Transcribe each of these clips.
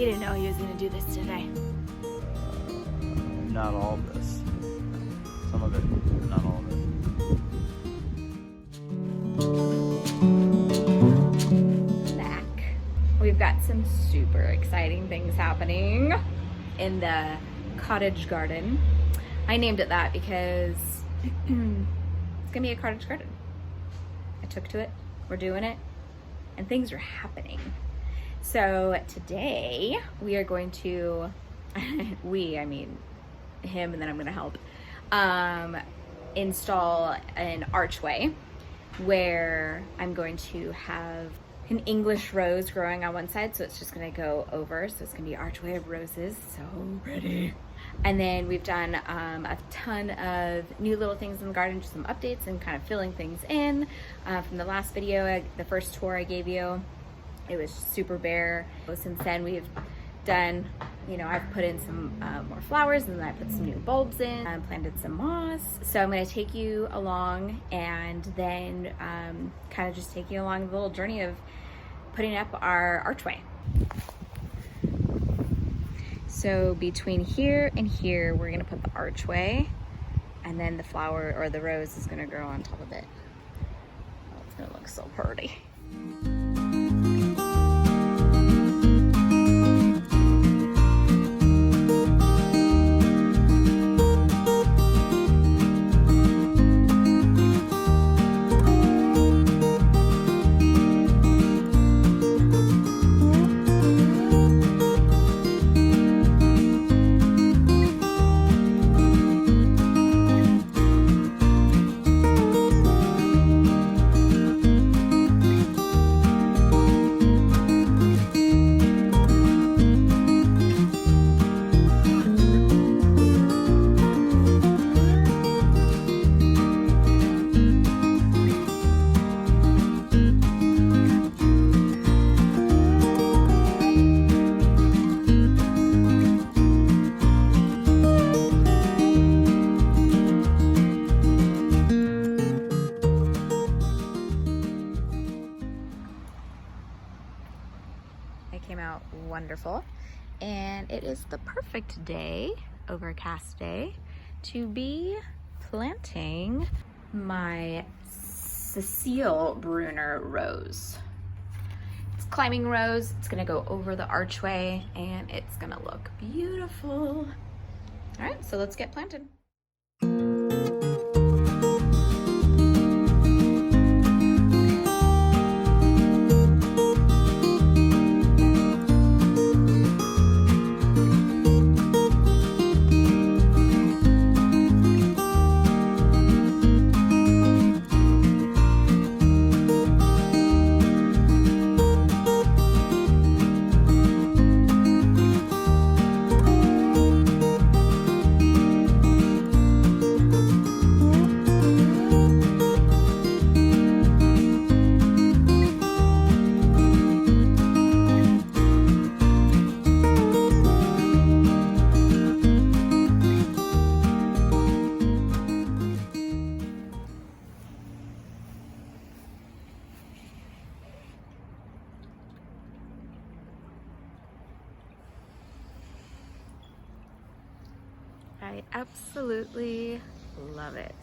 He didn't know he was gonna do this today. Not all of this. Some of it, not all of it. Back. We've got some super exciting things happening in the cottage garden. I named it that because it's gonna be a cottage garden. I took to it, we're doing it, and things are happening. So today we are going to, I mean him, and then I'm gonna help, install an archway where I'm going to have an English rose growing on one side, so it's just gonna go over, so it's gonna be archway of roses. So pretty. And then we've done a ton of new little things in the garden, just some updates and kind of filling things in from the last video, the first tour I gave you. It was super bare. Since then we've done, you know, I've put in some more flowers, and then I put some new bulbs in, planted some moss. So I'm gonna take you along, and then kind of just take you along the little journey of putting up our archway. So between here and here, we're gonna put the archway, and then the flower or the rose is gonna grow on top of it. Oh, it's gonna look so pretty. Came out wonderful, and it is the perfect day, overcast day, to be planting my Cecile Brunner rose. It's climbing rose. It's gonna go over the archway, and it's gonna look beautiful. All right, so let's get planted. I absolutely love it.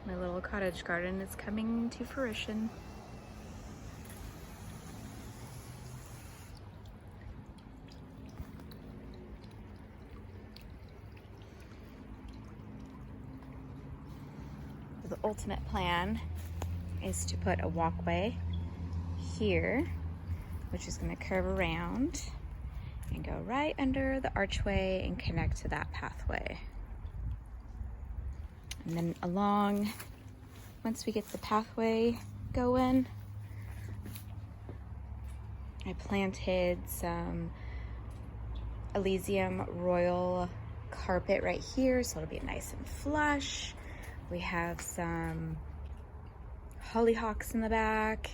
My little cottage garden is coming to fruition. The ultimate plan is to put a walkway here, which is going to curve around and go right under the archway and connect to that pathway. And then along, once we get the pathway going, I planted some Elysium Royal carpet right here, so it'll be nice and flush. We have some hollyhocks in the back,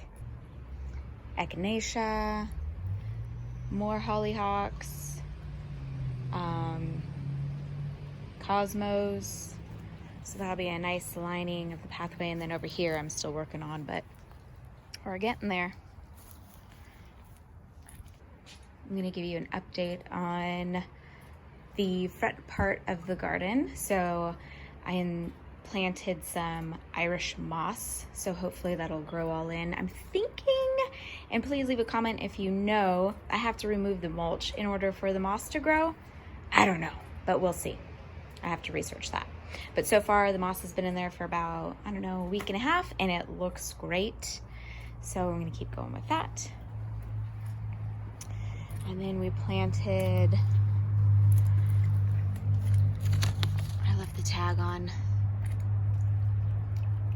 echinacea, more hollyhocks, cosmos. So that'll be a nice lining of the pathway. And then over here, I'm still working on, but we're getting there. I'm gonna give you an update on the front part of the garden. So I planted some Irish moss, so hopefully that'll grow all in. I'm thinking, and please leave a comment if you know, I have to remove the mulch in order for the moss to grow. I don't know, but we'll see. I have to research that. But so far the moss has been in there for about, I don't know, a week and a half, and it looks great. So I'm gonna keep going with that. And then we planted, I left the tag on,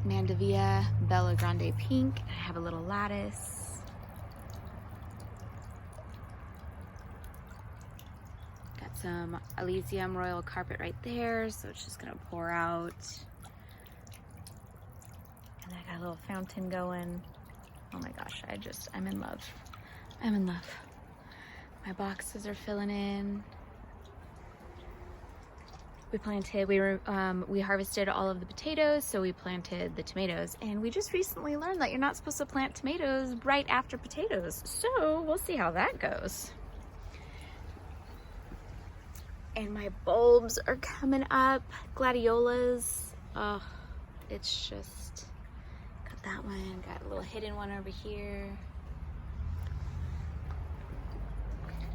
Mandevilla Bella Grande Pink. I have a little lattice. Got some Elysium Royal Carpet right there, so it's just gonna pour out. And I got a little fountain going. Oh my gosh, I'm in love. I'm in love. My boxes are filling in. We harvested all of the potatoes, so we planted the tomatoes. And we just recently learned that you're not supposed to plant tomatoes right after potatoes. So we'll see how that goes. And my bulbs are coming up. Gladiolas. Oh, it's just, got that one. Got a little hidden one over here.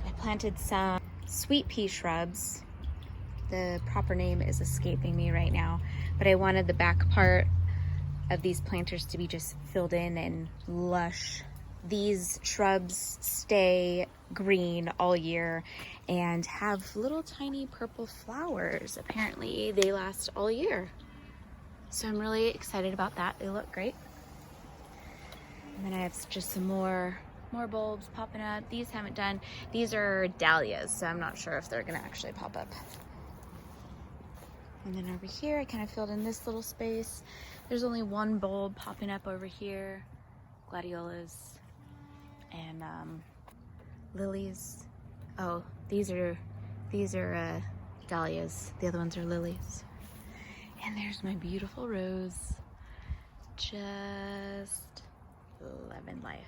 I planted some sweet pea shrubs. The proper name is escaping me right now, but I wanted the back part of these planters to be just filled in and lush. These shrubs stay green all year and have little tiny purple flowers. Apparently they last all year. So I'm really excited about that. They look great. And then I have just some more bulbs popping up. These haven't done. These are dahlias, so I'm not sure if they're gonna actually pop up. And then over here, I kind of filled in this little space. There's only one bulb popping up over here. Gladiolas and lilies. Oh, these are dahlias. The other ones are lilies. And there's my beautiful rose. Just loving life.